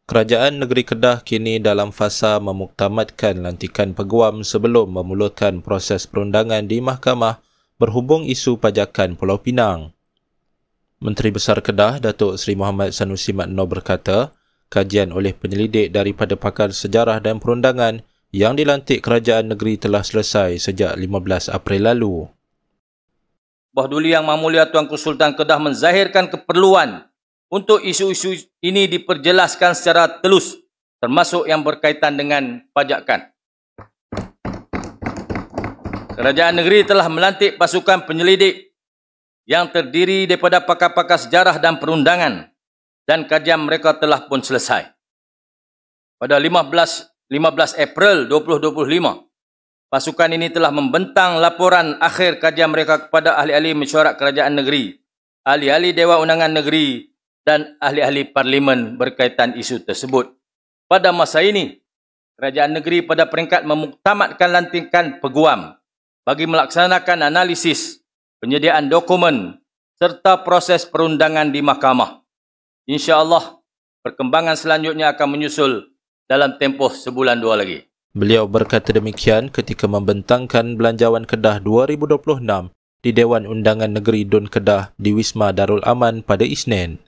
Kerajaan Negeri Kedah kini dalam fasa memuktamadkan lantikan peguam sebelum memulakan proses perundangan di mahkamah berhubung isu pajakan Pulau Pinang. Menteri Besar Kedah, Datuk Seri Mohamad Sanusi Madno berkata, kajian oleh penyelidik daripada pakar sejarah dan perundangan yang dilantik kerajaan negeri telah selesai sejak 15 April lalu. Bahduli Yang Mahmulia Tuanku Sultan Kedah menzahirkan keperluan untuk isu-isu ini diperjelaskan secara telus, termasuk yang berkaitan dengan pajakan. Kerajaan negeri telah melantik pasukan penyelidik yang terdiri daripada pakar-pakar sejarah dan perundangan, dan kajian mereka telah pun selesai. Pada 15 April 2025, pasukan ini telah membentang laporan akhir kajian mereka kepada ahli-ahli mesyuarat kerajaan negeri, ahli-ahli Dewan Undangan Negeri dan ahli-ahli parlimen berkaitan isu tersebut. Pada masa ini, kerajaan negeri pada peringkat memuktamadkan lantikan peguam bagi melaksanakan analisis, penyediaan dokumen serta proses perundangan di mahkamah. InsyaAllah, perkembangan selanjutnya akan menyusul dalam tempoh sebulan dua lagi. Beliau berkata demikian ketika membentangkan Belanjawan Kedah 2026 di Dewan Undangan Negeri Dun Kedah di Wisma Darul Aman pada Isnin.